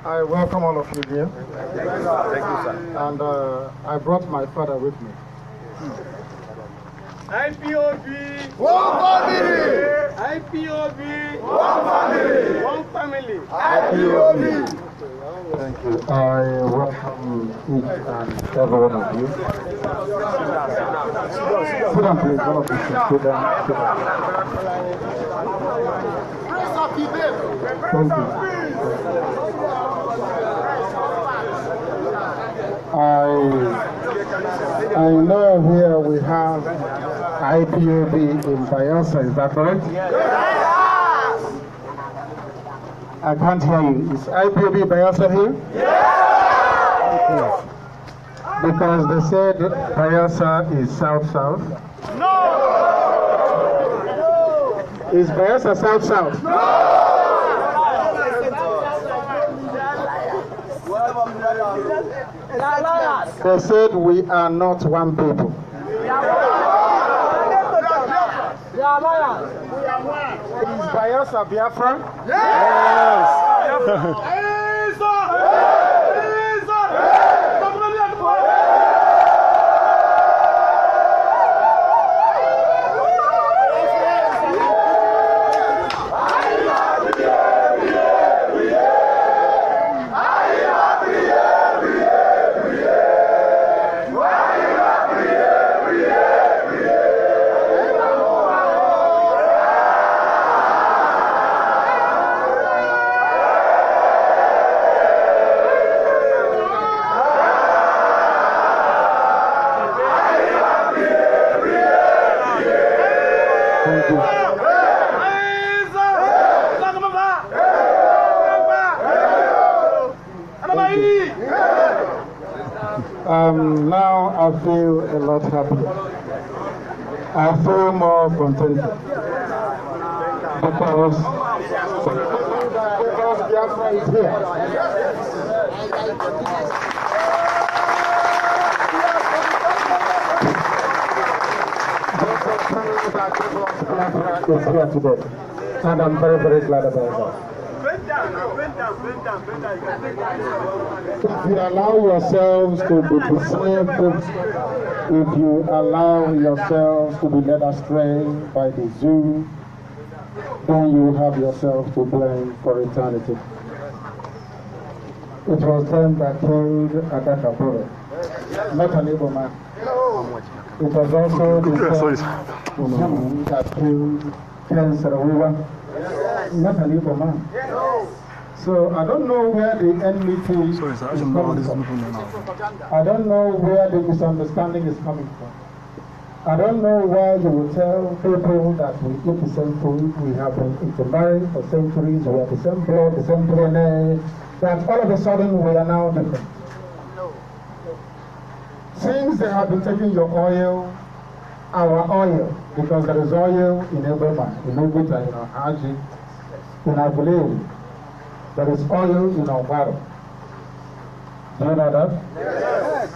I welcome all of you here. Thank you, sir. And I brought my father with me. IPOB, one family. IPOB, one family. One family. IPOB. Thank you. I welcome each and every one of you. Sit down, please. All of you should sit down. Thank you. I know here we have IPOB in Bayelsa, is that correct? Yes. I can't hear you. Is IPOB Bayelsa here? Yes. Because they said Bayelsa is south-south. No! Is Bayelsa south-south? No! They said we are not one people. We are liars. Is Bayelsa Biafra? Yes! Now I feel a lot happier. I feel more contented because Biafra is here. Biafra is here today, and I'm very, very glad about that. If you allow yourselves to be deceived, if you allow yourselves to be led astray by the zoo, then you have yourself to blame for eternity. It was them that killed Addo, not an evil man. It was also the same that killed Nkansah, not an evil man. So I don't know where the enmity is coming from. I don't know where the misunderstanding is coming from. I don't know why you will tell people that we eat the same food, we have been intermarried for centuries, we have the same blood, the same DNA, that all of a sudden we are now different. Since they have been taking your oil, our oil, because there is oil in every man, in Oguta, in Aji, in Aguleri. There is oil in our barrel. Do you know that? Yes.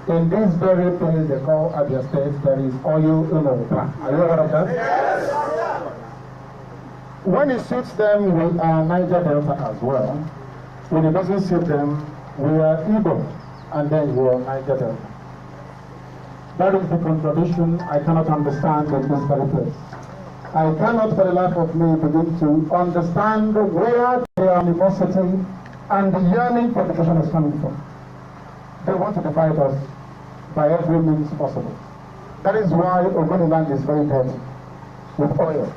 In this very place they call Abia State, there is oil in our plant. Are you aware of that? Yes. When it suits them, we are Niger Delta as well. When it doesn't suit them, we are Ipob, and then we are Niger Delta. That is the contradiction I cannot understand in this very place. I cannot for the life of me begin to understand where the animosity and the yearning for education is coming from. They want to divide us by every means possible. That is why Ogoniland is very dirty with oil.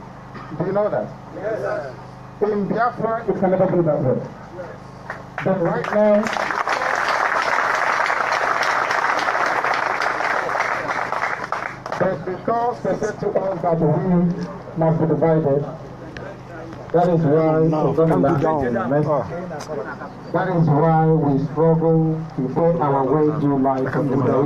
Do you know that? Yes, sir. In Biafra, it can never be that way. But right now, but because they said to us that we must be divided, that is why that is why we struggle to pay our way through life every day.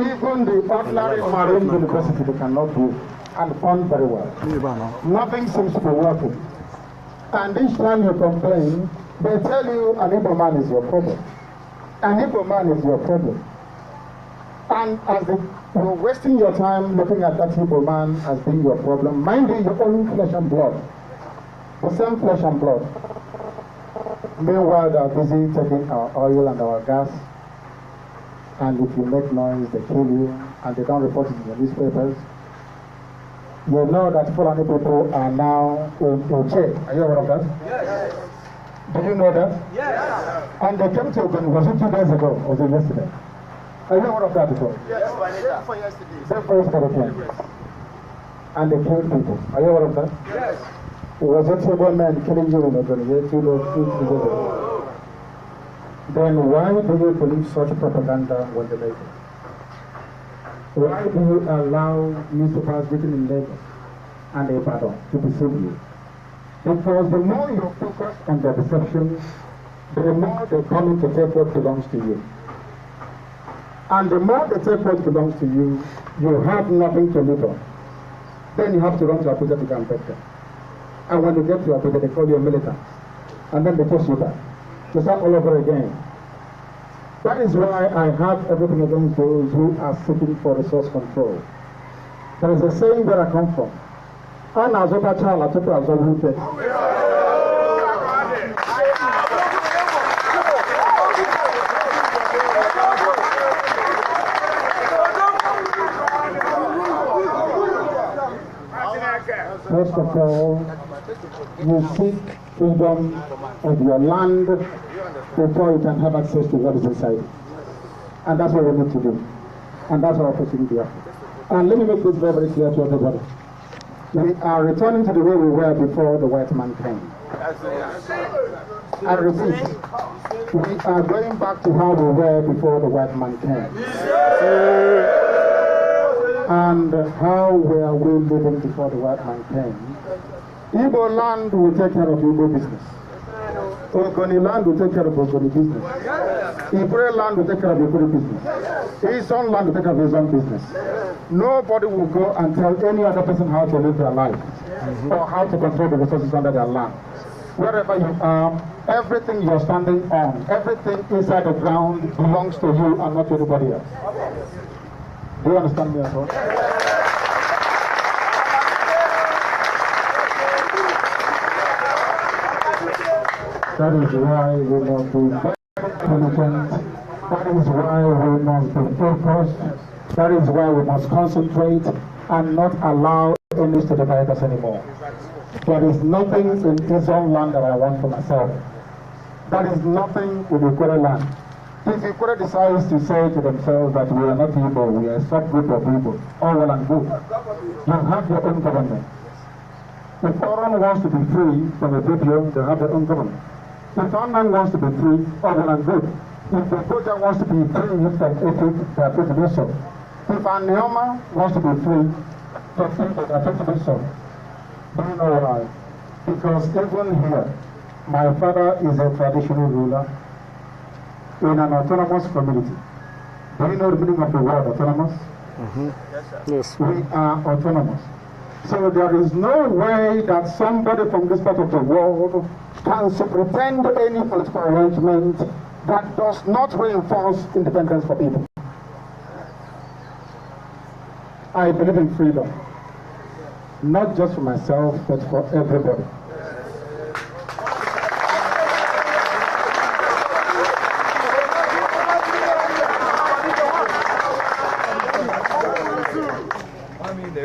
Even the ordinary marine university they cannot do and fund very well. Nothing seems to be working. And each time you complain, they tell you an Igbo man is your problem. An Igbo man is your problem. And as you're wasting your time looking at that Igbo man as being your problem, mind you, your own flesh and blood. The same flesh and blood. Meanwhile, they are busy taking our oil and our gas. And if you make noise, they kill you. And they don't report it in the newspapers. You know that Fulani people are now in jail. Are you aware of that? Yes. Do you know that? Yes. And they came to Ghnews, was it 2 days ago or was it yesterday? Are you aware of that before? Yes. Same for yesterday. Same for yesterday. Yes. And they killed people. Are you aware of that? Yes. Was it one man killing you in Ghnews 2 days ago? Then why do you believe such propaganda when they make it? Why do you allow newspapers written in Lagos and Adom to deceive you? Because the more you focus on their deception, the more they come in to take what belongs to you. And the more they take what belongs to you, you have nothing to live on. Then you have to run to Abuja to go and Becca. And when you get to Abuja, they call you a militant. And then they toss you back. To start all over again. That is why I have everything against those who are seeking for resource control. There is a saying where I come from. And as a child, I took as a rooted. First of all, you seek freedom of your land before you can have access to what is inside it. And that's what we need to do. And that's our opportunity here. And let me make this very, very clear to everybody. We are returning to the way we were before the white man came. I repeat, we are going back to how we were before the white man came. And how were we living before the white man came? Igbo land will take care of Igbo business. Ogoni land will take care of Ogoni business. Ibre land will take care of Ibre business. His own land will take care of his own business. Nobody will go and tell any other person how to live their life or how to control the resources under their land. Wherever you are, everything you're standing on, everything inside the ground belongs to you and not to anybody else. Do you understand me as well? That is why we must be diligent. That is why we must be focused. That is why we must concentrate and not allow enemies to divide us anymore. There is nothing in this own land that I want for myself. There is nothing in Ikwere land. If Ikwere decides to say to themselves that we are not people, we are a subgroup of people, all well and good, you have your own government. If Oron wants to be free from Ethiopia, they have their own government. If Akan wants to be free, all well and good. If the Kojo wants to be free from Ethiopia, they are free to do so. If Neoma wants to be free from Ethiopia, they are free to do so. Do you know why? Because even here, my father is a traditional ruler in an autonomous community. Do you know the meaning of the word autonomous? Yes, sir. Yes. We are autonomous. So there is no way that somebody from this part of the world can pretend any political arrangement that does not reinforce independence for people. I believe in freedom. Not just for myself, but for everybody.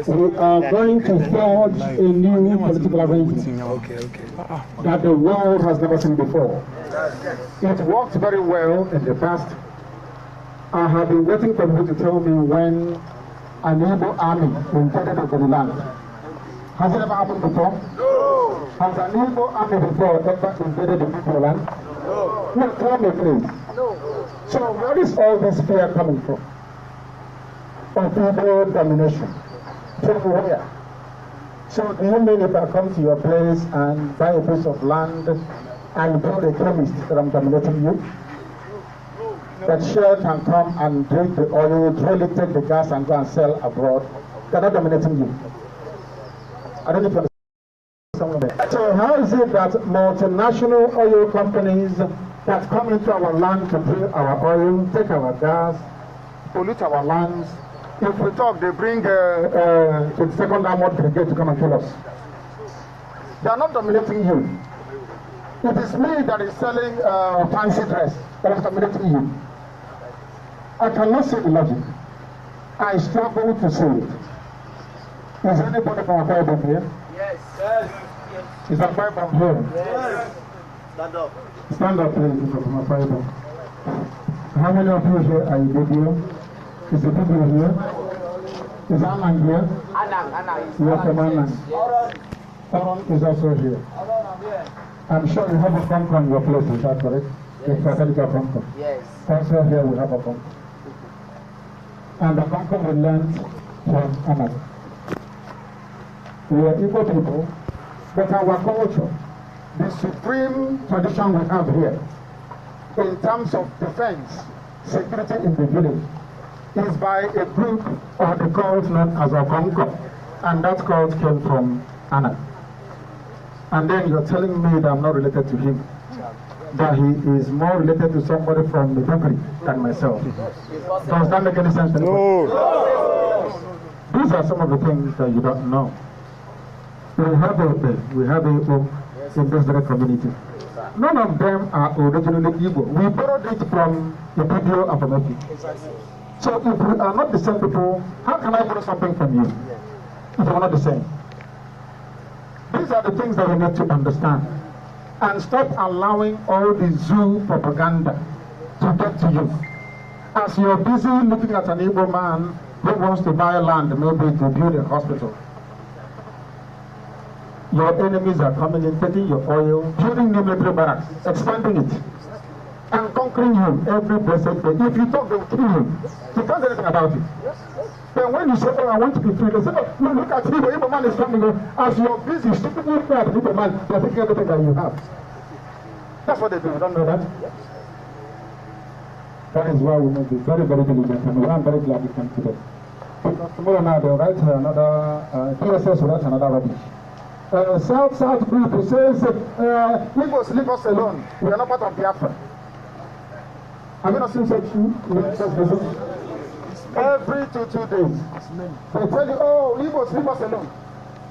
We are going to forge a new political arrangement that the world has never seen before. It worked very well in the past. I have been waiting for you to tell me when an Igbo army invaded the land. Has it ever happened before? No. Has an Igbo army before ever invaded the Igbo land? No. No, tell me please. No. So where is all this fear coming from? Of Igbo domination? Tell me where? So do you mean if I come to your place and buy a piece of land and build a chemist that I'm dominating you? That Shell can come and drink the oil, drill it, take the gas and go and sell abroad. They're not dominating you. I don't know if you understand. So how is it that multinational oil companies that come into our land to drill our oil, take our gas, pollute our lands, if we talk, they bring 22nd Armored Brigade to come and kill us? They are not dominating you. It is me that is selling fancy dress that is dominating you. I cannot see the logic. I struggle to see it. Is anybody from Adom here? Yes. Yes. Is that from here? Yes. Stand up. Stand up, please, from Adom. How many of you here are Ibibio? Is the people here? Is Akan here? Anan. You are from Anan. Adom is also here. I'm sure you have a phone call in your place, is that correct? Yes. The phone call. Yes. Also here we have a phone call. And the phone call we learned from Anan. We are equal people, but our culture, the supreme tradition we have here, in terms of defense, security in the village, is by a group of the cult known as Akan, and that cult came from Anan. And then you're telling me that I'm not related to him, that he is more related to somebody from the country than myself. Does that make any sense to you? No. These are some of the things that you don't know. We have a in this very community. None of them are originally Igbo. We borrowed it from Ipob and from Kofi. So if we are not the same people, how can I borrow something from you if we are not the same? These are the things that we need to understand. And stop allowing all the zoo propaganda to get to you. As you're busy looking at an Igbo man who wants to buy land, maybe to build a hospital, your enemies are coming in, taking your oil, building new military barracks, expanding it, and conquering you every blessed day. If you talk, they will kill you. You can't do anything about it. Then when you say, oh, I want to be free, they say, oh, no, look at Igbo, Igbo man is coming. As you're busy, stupidly fair to Igbo man, they're taking everything that you have. That's what they do. You don't know that? That is why we must be very, very diligent, and I'm very glad we came today. Because tomorrow night they'll write another, PSS will write another rubbish. South group who says, Igbos leave us alone. We are not part of Biafra. Have you not seen such every two days? They tell you, oh, Igbos leave us alone.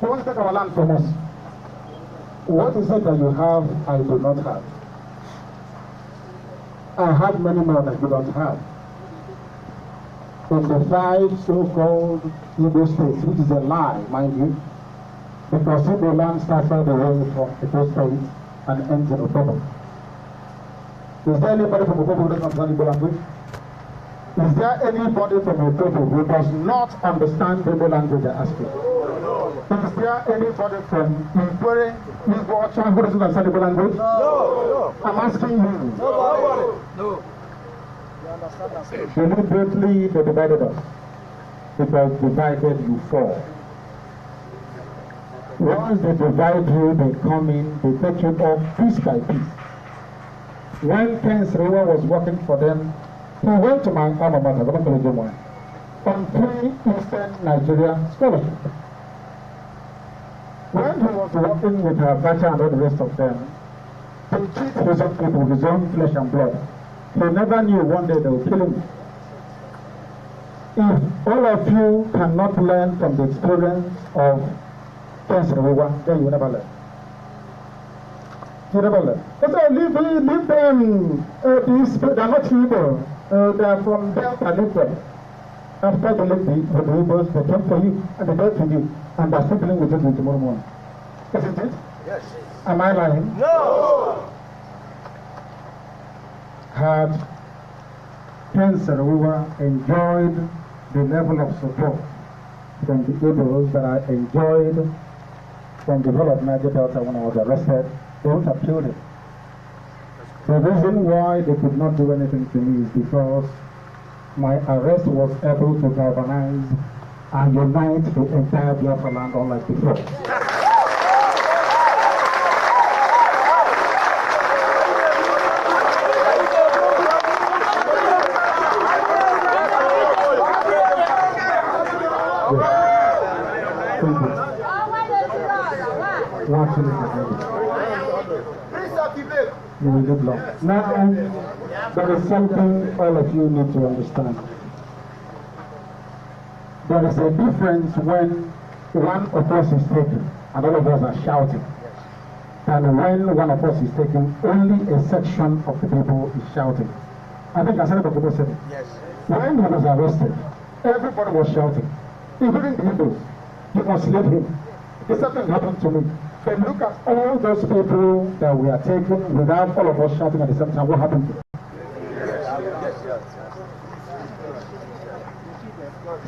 They want to take our land from us. What is it that you have, I do not have? I have many more that you don't have. In the 5 so-called Igbo states, which is a lie, mind you, because Igbo land starts all the way from Igbo state and ends in Obrafour. Is there anybody from Obrafour who doesn't understand Igbo language? Is there anybody from Obrafour who does not understand Igbo language they're asking? Is there anybody from Antwi, Igbo, who doesn't understand Igbo language? No. I'm asking you. Nobody. No. You understand that? Deliberately they divided us, because divided you fall. Once they divide you, they come in, they take you off piece by piece. When Nsemfon was working for them, he went to my alma mater, on 3 Eastern Nigeria scholarship. When he was working with Becca and all the rest of them, he treated his own people, his own flesh and blood. He never knew one day they would kill him. If all of you cannot learn from the experience of Nsemfon, then you will never learn. You never learn. They say, leave them. They are not Igbo. They are from Delta, leave them. After they left the Igbos, they came for you and they died for you. And they're still dealing with it tomorrow morning. Isn't it? Yes. Am I lying? No. Had Nkansah enjoyed the level of support from the Igbos that I enjoyed from the whole of Niger Delta when I was arrested. They won't have killed it. The reason why they could not do anything to me is because my arrest was able to galvanize and unite the entire Biafra land unlike before. Now, there is something all of you need to understand. There is a difference when one of us is taken and all of us are shouting, and when one of us is taken, only a section of the people is shouting. I think I said it before. Yes. When he was arrested, everybody was shouting, including the Igbos. You must leave him. The same thing happened to me. But look at all those people that we are taking without all of us shouting at the same time. What happened to them?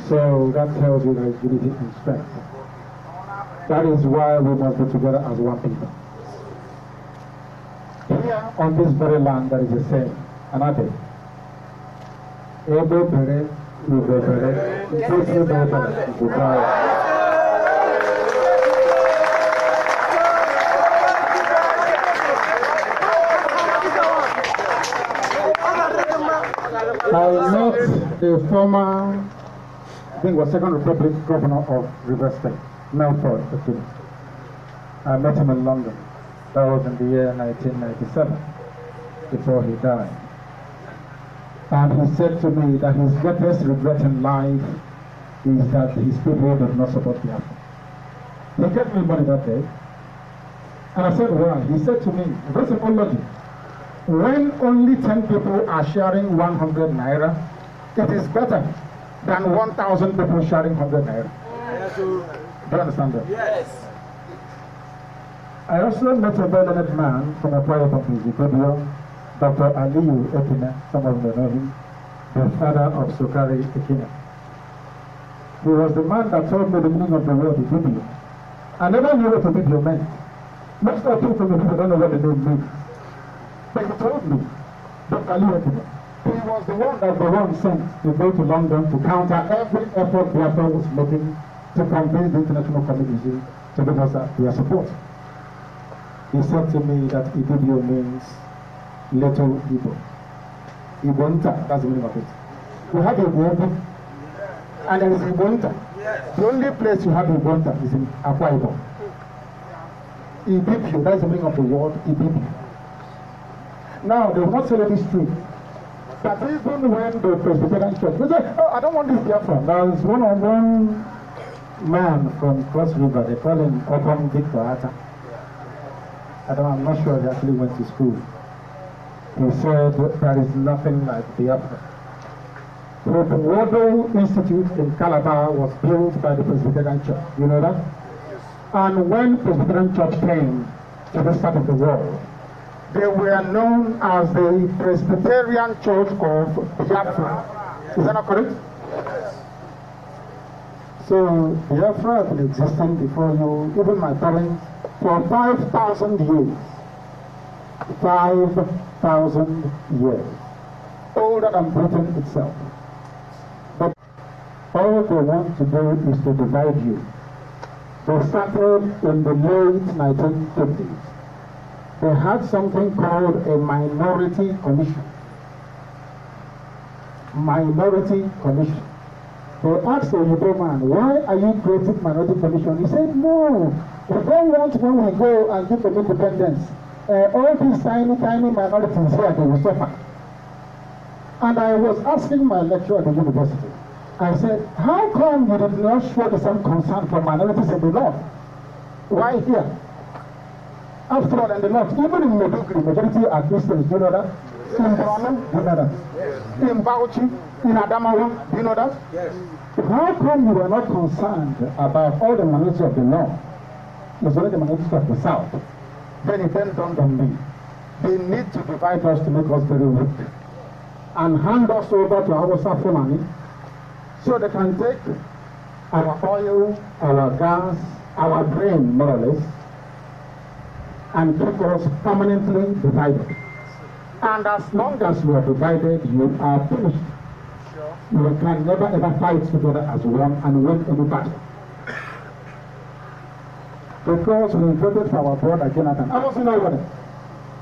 So that tells you there is unity and strength. That is why we must be together as one people. Here on this very land there is a saying, Addo. Ebo bere, ube bere, ube bere, ube bere. I met the former, I think was Second Republic Governor of River State, Melford. I met him in London. That was in the year 1997, before he died. And he said to me that his greatest regret in life is that his people did not support Biafra. He gave me money that day. And I said, why? He said to me, that's an logic. When only 10 people are sharing 100 naira, it is better than 1,000 people sharing 100 naira. Do you understand that? Yes. I also met a very learned man from a private company, Dr. Aliyu Ekine, some of you know him, the father of Sukari Ekine. He was the man that told me the meaning of the word Ibibio. I never knew what Ibibio meant. Most of the people don't know what the name means. But he told me, Dr. Aliyu Ekine, he was the one that the one sent to go to London to counter every effort Biafra was making to convince the international community to give us their support. He said to me that Ibibio means little Igbo. Ibonta, that's the meaning of it. We have Ibonta, and there is Ibonta. The only place you have Ibonta is in Akwa Ibom. Ibibio, that's the meaning of the word Ibibio. Now, they will not say this truth. But even when the Presbyterian Church, they say, oh, I don't want this Biafra. There is one man from Cross River, they call him Open Victor Ata. I'm not sure he actually went to school. He said there is nothing like Biafra. The Kwadwo Institute in Calabar was built by the Presbyterian Church. You know that? And when Presbyterian Church came to this part of the world, they were known as the Presbyterian Church of Biafra. Is that not correct? So Biafra has been existing before you, even my parents, for 5,000 years. 5,000 years. Older than Britain itself. But all they want to do is to divide you. They started in the late 1950s. They had something called a minority commission. Minority commission. They asked the Yoruba man, why are you creating minority commission? He said, no, we don't want when we go and give them independence. All these tiny minorities here, they will suffer. And I was asking my lecturer at the university, I said, how come you did not show the same concern for minorities in the north? Why here? After all, in the north, even in Medugri, majority are Christians, do you know that? In Brahman, do you know that? Yes. In Bauchi, in Adamawa, do you know that? Yes. How come you were not concerned about all the minorities of the north? There's only the minorities of the south. Then it then dawned on me. They need to divide us to make us very weak. and hand us over to our Fulani so they can take our oil, our gas, our grain, more or less, and keep us permanently divided. And as long as you are divided, you are finished. You can never ever fight together as one and win any battle. Because we voted for our brother Jonathan. I was in nobody.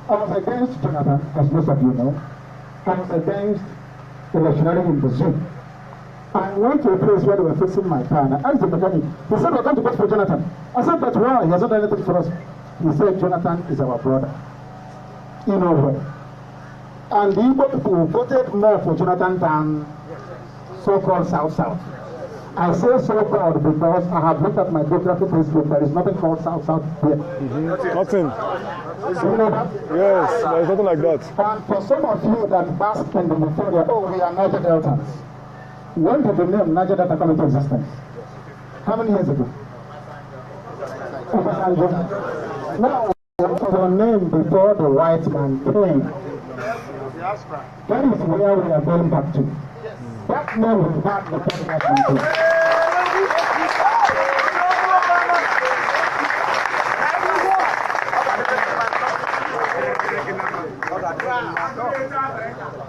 I was against Jonathan, as most of you know. I was against electioneering in the zoo. I went to a place where they were fixing my car and I asked the mechanic. He said, we're going to vote for Jonathan. I said, but why? He hasn't done anything for us. He said, Jonathan is our brother. In no way. And the Ipob people voted more for Jonathan than so-called South-South. I say so-called because I have looked at my geography Facebook. There is nothing called South-South here. Nothing. You know that? Yes, there is nothing like that. And for some of you that bask in the material, oh, we are Niger Deltans. When did the name Niger Delta come into existence? How many years ago? Now, the name before the white man came. That is where we are going back to. That name was not the white man.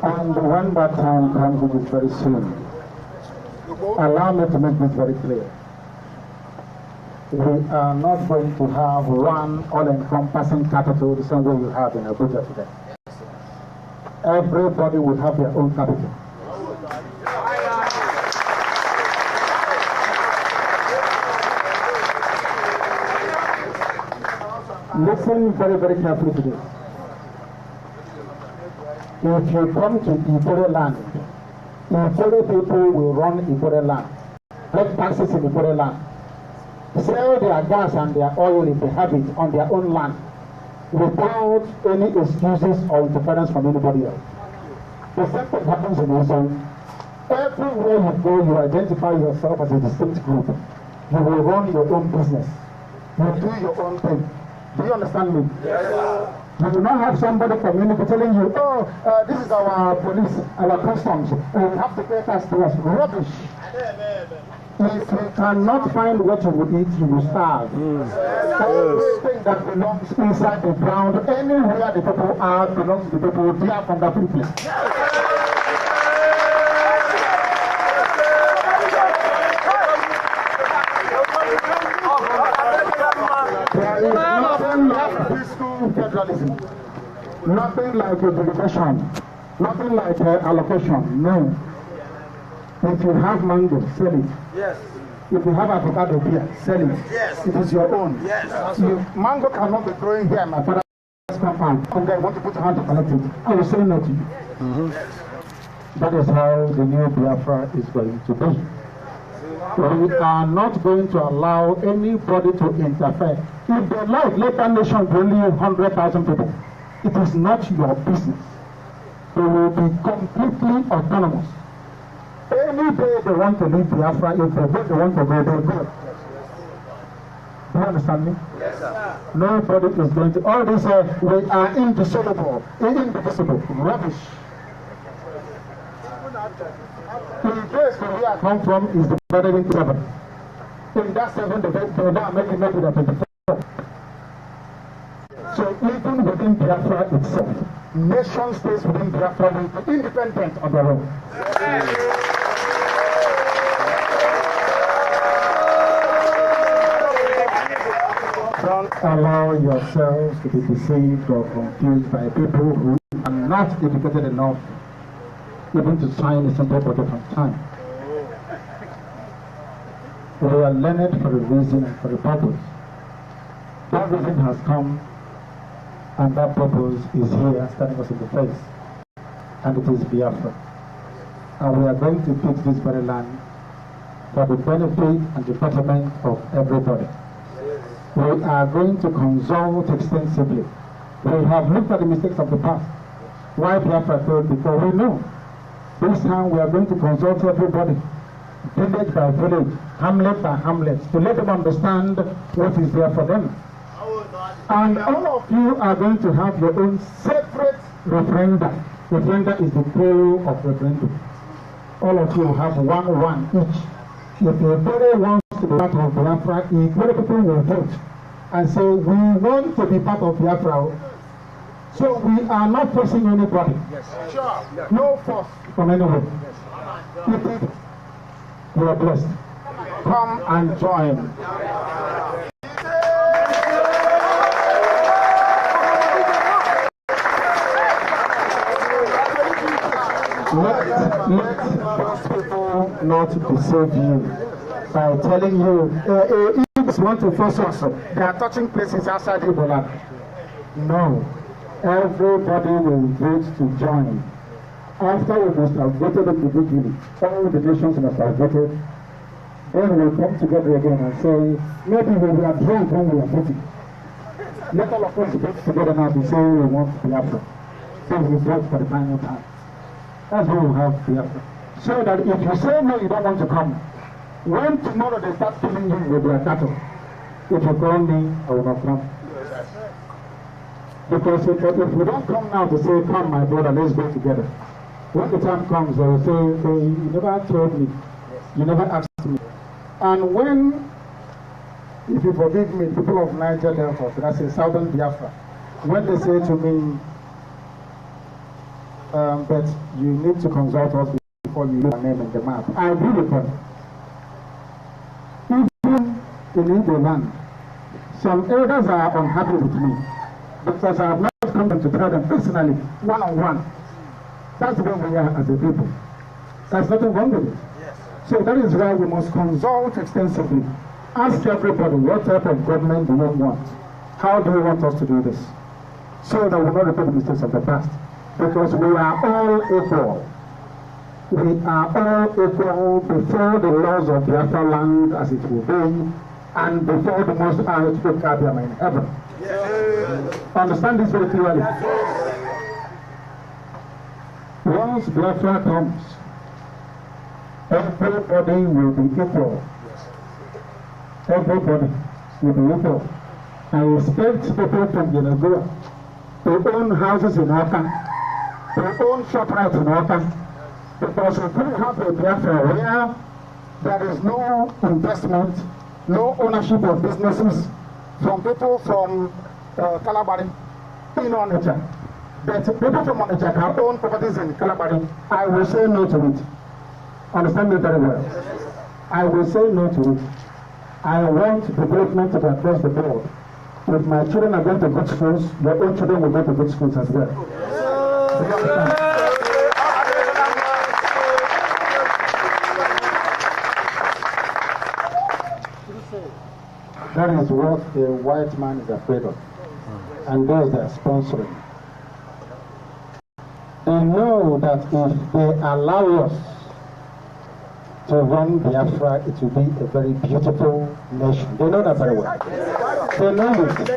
And when that time comes, it is very soon. Allow me to make this very clear. We are not going to have one all-encompassing capital the same way you have in Abuja today. Everybody will have their own capital. Listen very, very carefully to this. If you come to Ipob land, Ipob people will run Ipob land, pay taxes in Ipob land, sell their gas and their oil if they have it on their own land, without any excuses or interference from anybody else. The same thing happens in Israel. Everywhere you go, you identify yourself as a distinct group. You will run your own business. You do your own thing. Do you understand me? Yes. You do not have somebody community telling you, oh, this is our police, our customs, and you have to pay tax to us. Rubbish. If you cannot find what you will eat, you will starve. Everything that belongs inside the ground, anywhere the people are, belongs to the people. They are from the people. There is nothing like peaceful federalism. Nothing like a delegation. Nothing like allocation. No. If you have mango, sell it. Yes. If you have avocado here, sell it. Yes. It is your own. Yes. If mango cannot be growing here, my father's compound, and I want to put a hand to collect it, I will say no to you. That is how the new Biafra is going to be. We are not going to allow anybody to interfere. If they like, let that nation be only 100,000 people. It is not your business. They will be completely autonomous. Any day they want to leave Biafra, if they want to go, they'll go. Do you understand me? Yes, sir. Nobody is going to. All this, we are indissoluble, indivisible, rubbish. The place where I come from is divided into 7. In that 7, they now make it the 24. So even within Biafra itself, nation states within Biafra will be independent of their own. Don't allow yourselves to be deceived or confused by people who are not educated enough even to sign a simple project on time. We are learned for a reason and for a purpose. That reason has come, and that purpose is here, standing us in the face. And it is Biafra. And we are going to fix this very land for the benefit and the betterment of everybody. We are going to consult extensively. We have looked at the mistakes of the past. Why Biafra failed before, we know. This time we are going to consult everybody, village by village, hamlet by hamlet, to let them understand what is there for them. And all of you are going to have your own separate referendum Referendum is the plural of referendum. All of you have one each. If anybody wants to be part of Biafra, many people will vote and say, we want to be part of Biafra. So we are not forcing anybody. Yes. Sure. Yes. No force from anyone. Yes. You are blessed. Come and join. Let those people not deceive you by telling you, if you want to force us, they are touching places outside Ebola. No. Everybody will vote to join. After we must have voted individually, all the nations must have voted, then we will come together again and say, maybe we were drunk when we were voting. Let all of us vote together now to say we want Biafra. So we vote for the final time. That's what we have Biafra. So that if you say no, you don't want to come, when tomorrow they start killing you with their cattle, if you call me, I will not come. Because if we don't come now to say, come my brother, let's go together. When the time comes, they will say, hey, you never told me, you never asked me. And when, if you forgive me, people of Niger Delta, that's in southern Biafra, when they say to me, but you need to consult us before you use your name in the map, I agree with them. Even in Igbo land, some elders are unhappy with me because I have not come to tell them personally, one-on-one. That's where we are as a people. There's nothing wrong with it. Yes. So that is why we must consult extensively. Ask everybody, what type of government do you want? How do you want us to do this? So that we will not repeat the mistakes of the past. Because we are all equal. We are all equal before the laws of Biafra land as it will be, and before the Most High Kwabena in heaven. Yes. Understand this very clearly. Yes. Once Biafra comes, everybody will be equal. Everybody will be equal. I respect people from Ghnews who own houses in Akan, who own shoprights in Akan, because we couldn't have a Biafra where there is no investment, no ownership of businesses from people from Kalabari in Onitsha. But people from Onitsha can own properties in Kalabari. I will say no to it. Understand me very well. I will say no to it. I want development to be across the board. If my children are going to good schools, your own children will go to good schools as well. That is what a white man is afraid of. And those that are sponsoring. They know that if they allow us to run Biafra, it will be a very beautiful nation. They know that very well. They know it.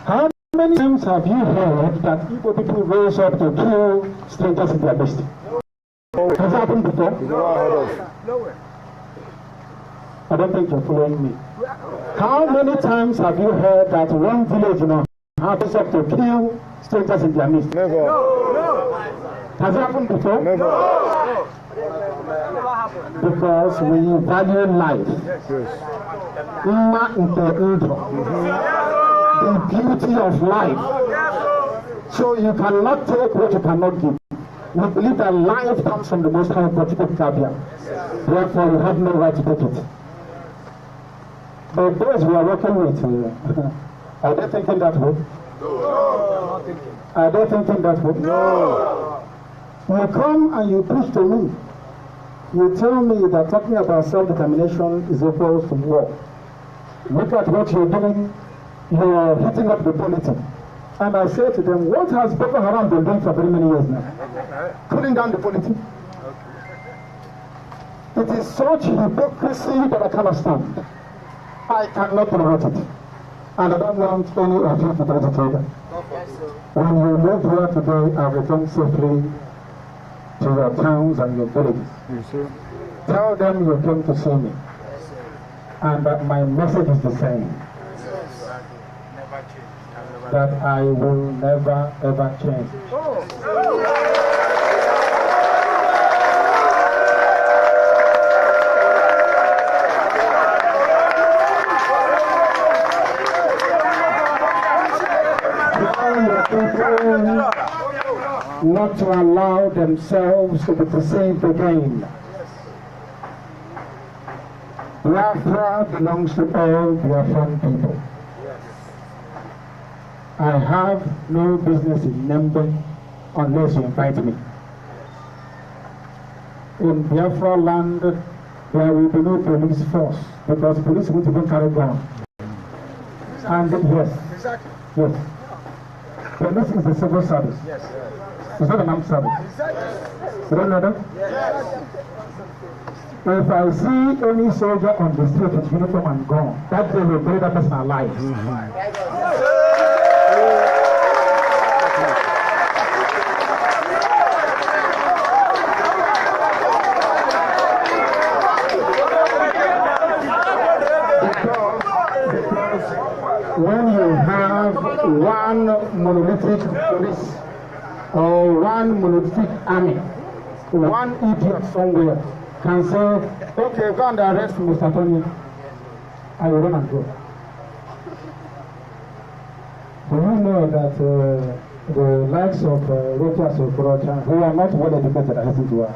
How many times have you heard that Igbo people rose up to kill strangers in their midst? Has that happened before? No. I don't think you're following me. How many times have you heard that one village rose up to kill strangers in their midst? Never. No. Has it happened before? Never. Because we value life. The beauty of life. So you cannot take what you cannot give. We believe that life comes from the Most High Kwabena. Therefore, you have no right to take it. But those we are working with, are they thinking that way? No. Are they thinking that way? No. You come and you preach to me. You tell me that talking about self-determination is equal to war. Look at what you're doing. You're hitting up the polity. And I say to them, what has Boko Haram been doing for very many years now? Putting down the polity. It is such hypocrisy that I cannot stand. I cannot tolerate it. And I don't want any of you to try to take it. When you live here today and return safely to your towns and your villages, tell them you came to see me. And that my message is the same. that I will never ever change. Not to allow themselves to be deceived again. Biafra belongs to all Biafran people. I have no business in Nembe unless you invite me. In Biafra land, there will be no police force because police will even carry guns. And yes, yes. Police is a civil service. Yes. It's not an armed service. You don't know that? Yes. If I see any soldier on the street with uniform and gun, that day will bury that person alive. When you have one monolithic police or one monolithic army, one idiot somewhere can say, okay, go and arrest Mr. Tony, I will run and go. Do you know that the likes of Rogers of Kojo, who are not well educated as it were,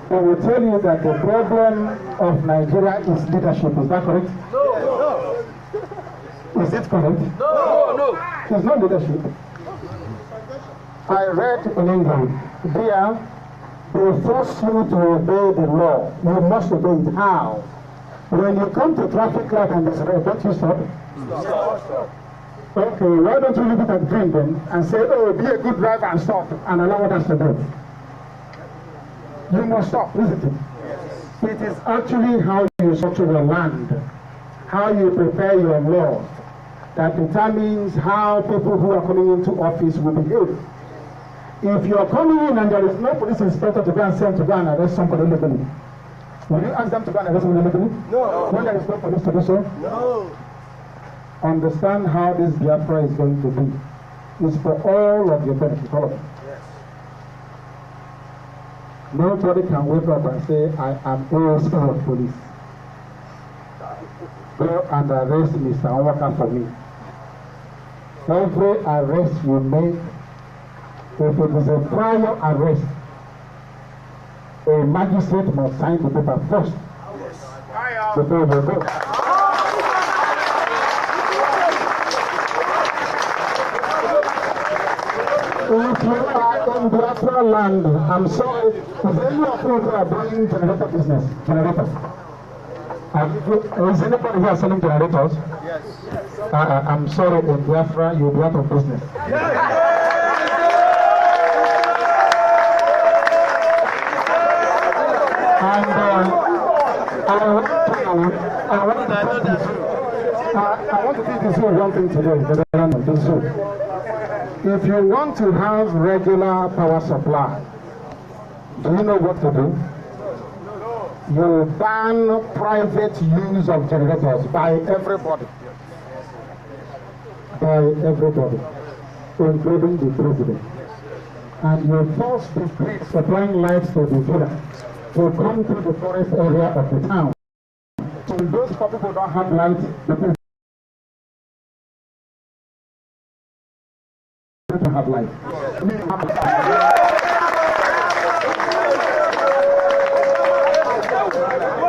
they will tell you that the problem of Nigeria is leadership. Is that correct? No. Is it correct? No. It's not leadership. I read in England, there, they force you to obey the law. You must obey it. How? When you come to traffic light and it's red, don't you stop? Stop. Okay, why don't you leave it at green then and say, oh, be a good driver and stop and allow others to do? You must stop, isn't it? It is actually how you structure your land, how you prepare your laws, that determines how people who are coming into office will behave. If you are coming in and there is no police inspector to go and send to go and arrest somebody illegally, will you ask them to go and arrest somebody illegally? No. When there is no police to do so? No. Understand how this Biafra is going to be. It's for all of your benefit, all of it. Yes. Nobody can wake up and say, I am ASP of police. Go and arrest Mr. Nwaka for me. Every arrest you make, if it is a prior arrest, a magistrate must sign the paper first before we go. If you are in Biafra land, I'm sorry, is any of you who are buying generator business? Generators? Is anybody here selling generators? Yes. I'm sorry, in Biafra, you'll be out of business. And I want to teach you one thing today. If you want to have regular power supply, do you know what to do? You ban private use of generators by everybody. By everybody, including the president. And you force the grid supplying lights to the villa to come to the forest area of the town. So those people who don't have lights, the people to have lights.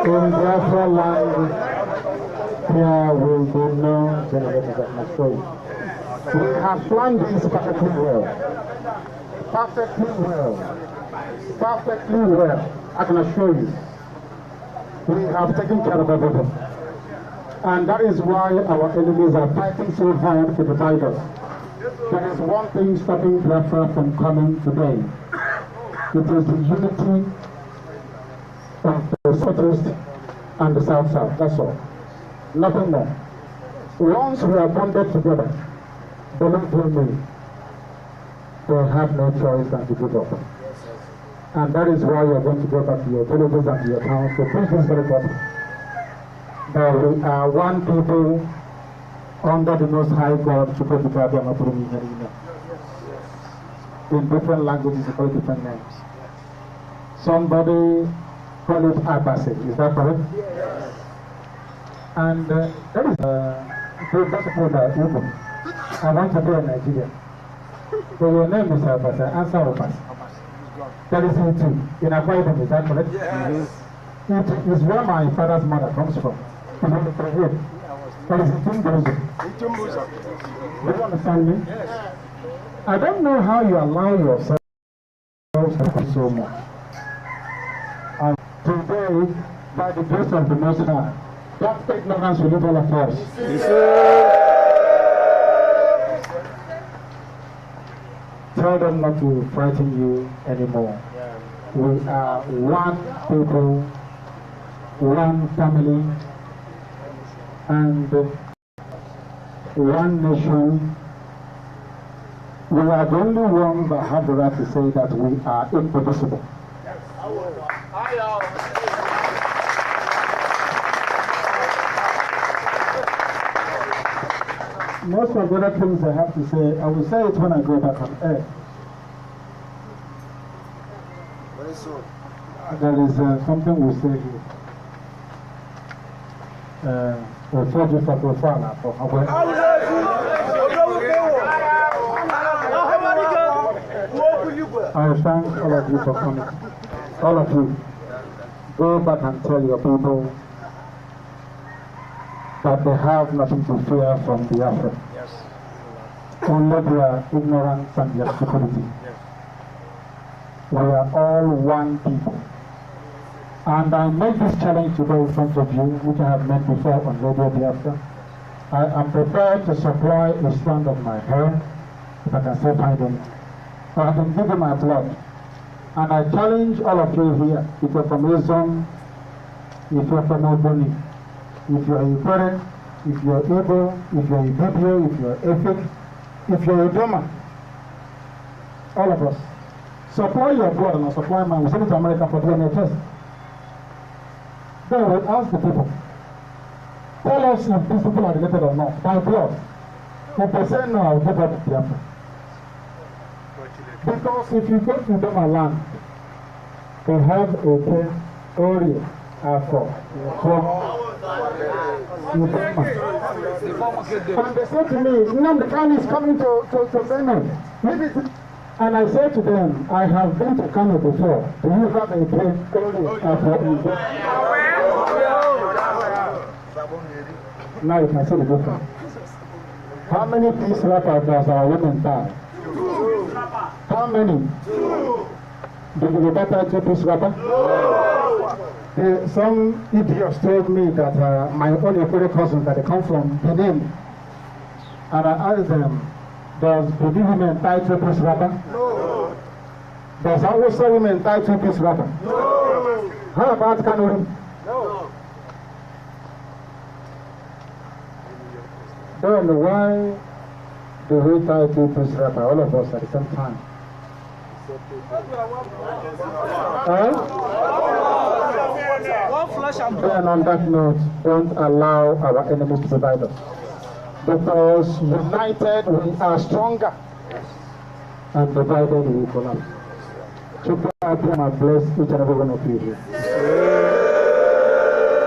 In Biafra land, there will be no generators at my story. We have planned this perfectly well. Perfectly well. Perfectly well. I can assure you. We have taken care of everything. And that is why our enemies are fighting so hard to divide us. There is one thing stopping Biafra from coming today. It is the unity of the Southeast and the South-South. That's all. Nothing more. Once we are bonded together, believe me, they have no choice than to give up. And that is why you are going to go back to your villages and to your towns to preach this very gospel. That we are one people under the Most High God, in different languages, they call it different names. Somebody call it Abase, is that correct? Yes. And that is that's Ipob. I want to go in Nigeria. So your name is Abase, answer Abase. That is it too. In Akwa Ibom, is that correct? Yes. It is where my father's mother comes from. That is Itumbuzo. Do you understand me? Yes. I don't know how you allow yourself to be so much. And today, by the grace of the Most High, that ignorance will leave all of us. Tell them not to frighten you anymore. We are one people, one family, and one nation. We are the only ones that have the right to say that we are indivisible. Most of the other things I have to say, I will say it when I go back on air. There is something we say here. I thank all of you for coming. All of you, go back and tell your people that they have nothing to fear from Biafra. Yes. Only their ignorance and their stupidity. Yes. We are all one people. And I make this challenge today in front of you, which I have made before on Radio Biafra. I am prepared to supply a strand of my hair, if I can still find them. I have been given my blood. And I challenge all of you here, if you're from Islam, if you're from Oboni, if you're a parent, if you're Igbo, if you're a Hebrew, if you're Efik, if you're a Doma, all of us, supply your blood and I'll supply mine. We send it to America for DNA test. Then we ask the people, tell us if these people are related or not, by blood. If they say no, I'll give up the Biafra. Because if you go to Doma land, they have a case area for and they said to me, the Kanu is coming to Benin. And I said to them, I have been to Kanu before. Do you have a place for now you can see the difference. How many peace rappers does our women die? How many? Do you better to peace rapper? Some idiots told me that my own Ekore cousins that they come from Benin, and I asked them, does Benin women tie two-piece wrapper? No. Does Hausa women tie two-piece wrapper? No. How about Kanu? No. Then why do we tie two-piece wrapper, all of us at the same time? And on that note, don't allow our enemies to divide us. Because united we are stronger, and divided we will collapse. So God bless each and every one of you here.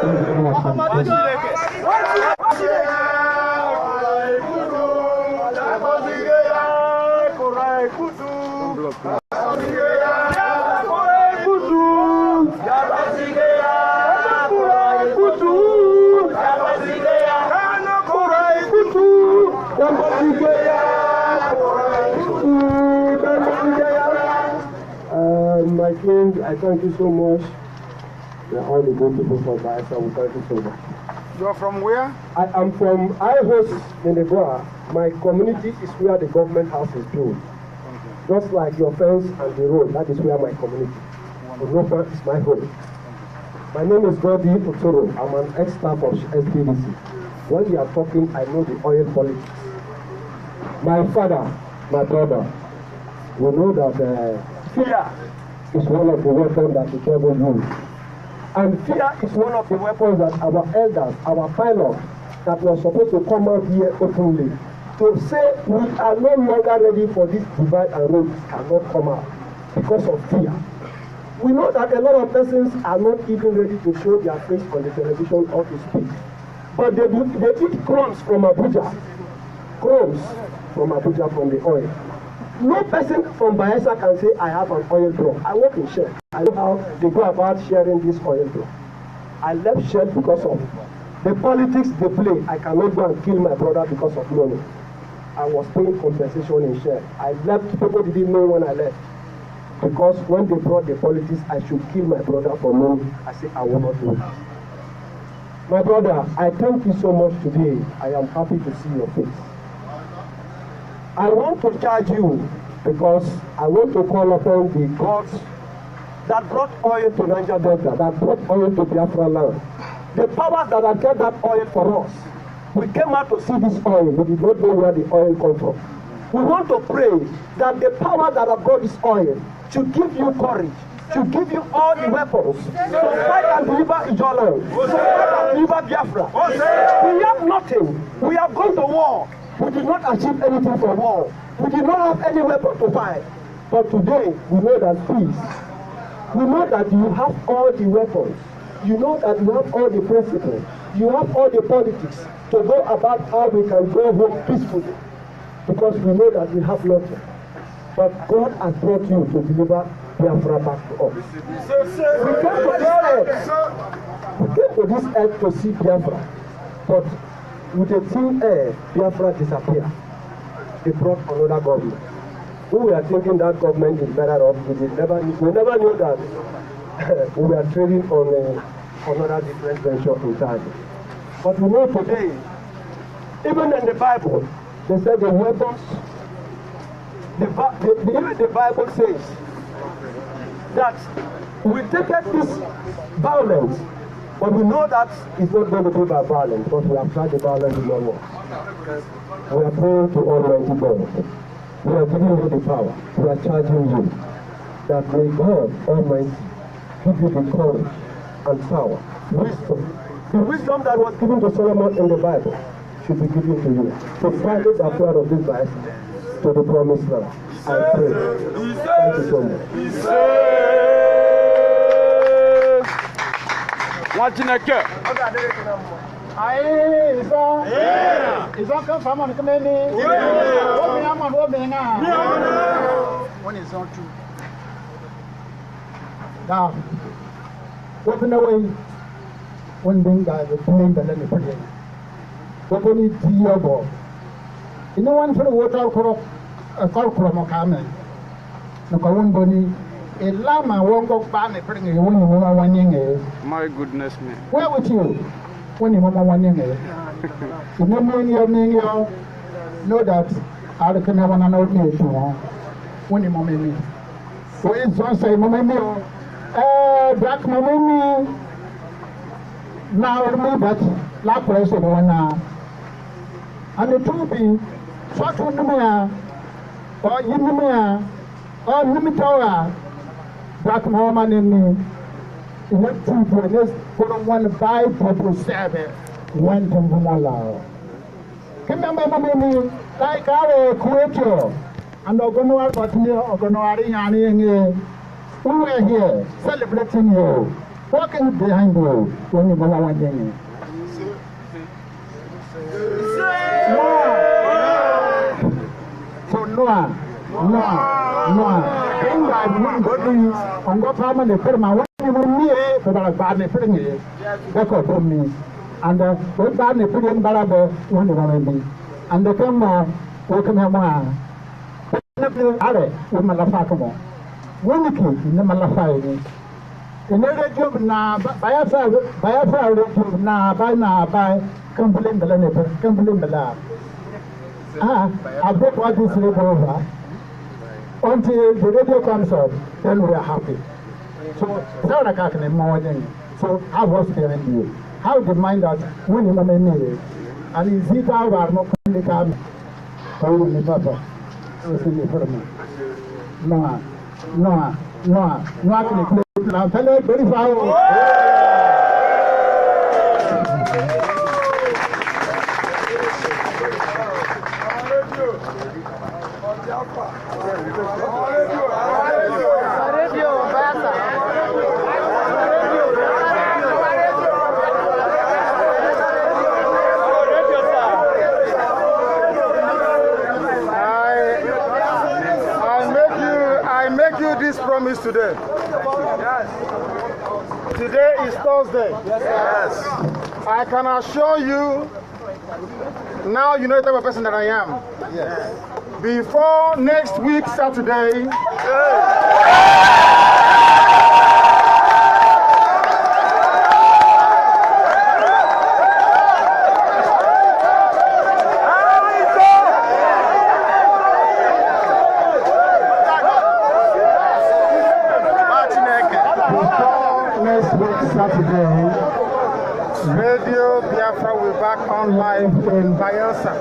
Thank you very much. My friends, I thank you so much. We are all the good people from Bayelsa. We thank you so much. You are from where? I am from Ihost in the Goa. My community is where the government house is built. Just like your fence and the road, that is where my community. Obrafour is my home. My name is Godi Otoro. I'm an ex-staff of SPDC. When we are talking, I know the oil politics. My father, my brother, we know that fear is one of the weapons that the devil uses. And fear is one of the weapons that our elders, our pilots, that was supposed to come out here openly to say we are no longer ready for this divide and rule cannot come out because of fear. We know that a lot of persons are not even ready to show their face on the television or to speak. But they eat crumbs from Abuja. Crumbs from Abuja from the oil. No person from Bayelsa can say, I have an oil drum. I work in Shell. I know how they go about sharing this oil drum. I left Shell because of the politics they play. I cannot go and kill my brother because of money. I was paying compensation in Shell. I left, people didn't know when I left. Because when they brought the politics, I should kill my brother for money. I said, I will not do it. My brother, I thank you so much today. I am happy to see your face. I want to charge you because I want to call upon the gods that brought oil to Niger Delta, that brought oil to Biafra land. The powers that have kept that oil for us. We came out to see this oil. We did not know where the oil comes from. We want to pray that the power that have brought this oil should give you courage, should give you all the weapons to fight and deliver Ijoland, to fight and deliver Biafra. We have nothing. We have gone to war. We did not achieve anything for war. We did not have any weapon to fight. But today, we know that peace. We know that you have all the weapons. You know that you have all the principles. You have all the politics to go about how we can go home peacefully. Because we know that we have nothing. But God has brought you to deliver Biafra back to us. We came to this earth. We came to this earth to see Biafra. But with a thin air, Biafra disappeared. They brought another government. We were thinking that government is better off. We never knew that we were trading on another different venture entirely. But we know today, even in the Bible, they said the weapons, even the Bible says that we take this violence, but we know that it's not going to be by violence, but we have tried the violence in no more. We are praying to Almighty God. We are giving you the power. We are charging you that may God Almighty give you the courage and power, wisdom. The wisdom that was given to Solomon in the Bible should be given to you to fight this affair of this vice to the promised land. I pray. Thank you so much. Watching a cat. Aye, is on come from on the committee. When it's on true. Now, open away one thing that the plane that let me put in. Open it to your ball. You know, one for the water a call from a camel. No, I won't bunny. A llama won't go back and bring you one year. My goodness, man. Where with you? When you mama 1 year. You know, know that I can have an old me too. When you mama me. So it's one say, Mamma me, black Mamma me. Now, me, but la person one now. And the two be, short one me, or you me, or Nimitawa, black Mamma and me. In that two for this, put on 1 5 people 7, 1 from Malao. Remember me, like our Kojo, and Ogonoa, but me, Ogonoari, and we were here celebrating you, walking behind you when you go one day. So, Noah. In that one body, on what time they put my one me, for the bad they put me, Becca for me. And when bad they put in Barabo, one of me. And the camera, welcome him on. Are, with my Lafacamo. One kid in the Malafai. In every job now, Bayafra, by Cumberland, the lab. I brought what this labor over. Until the radio comes up, then we are happy. So, so I was telling you, how the mind that when you may need and is it out or not the come? Oh, my papa, no, I'll tell you very far. this today. Yes. Today is Thursday. Yes. I can assure you, now you know the type of person that I am. Yes. Before next week, Saturday, Saturday, Radio Biafra will be back on live in Bayelsa.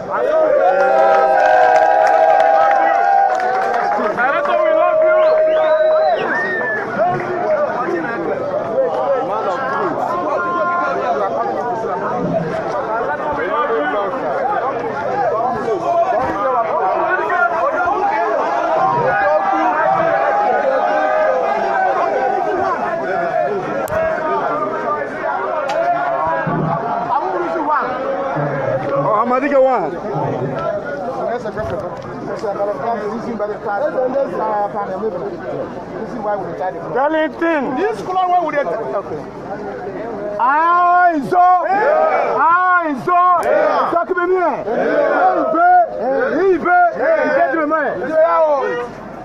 This color, why would it? Okay.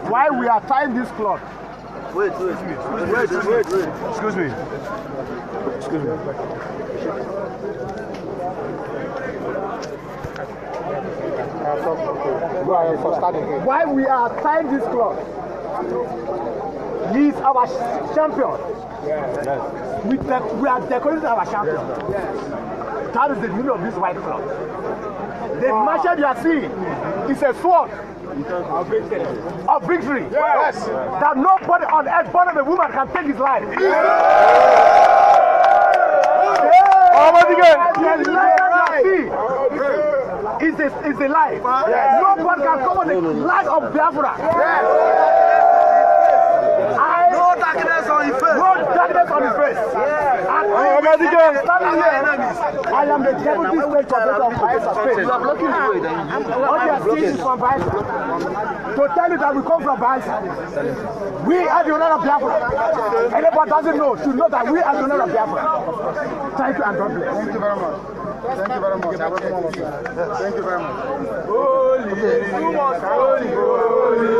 Why we are tying this cloth? Wait. Excuse me. Why we are tying this cloth? He is our champion. Yes. We are decorating our champion. Yes. That is the meaning of this white cloth. The machete you are seeing is a sword of victory. Yes. That nobody on earth born of a woman can take his life. Yes. Is a life. Yes. Nobody can come on the life of Biafra. Yes. No darkness on his face. No darkness on his face. Yes. And I am the deputy state coordinator of Bayelsa State. You are blocking the way. All you are seeing is from Bayelsa. To tell you that we come from Bayelsa. We are the owner of Biafra. Anybody doesn't know should know that we are the owner of Biafra. Thank you and God bless. Thank you very much. Thank you very much. Thank you very much. Holy, holy, holy.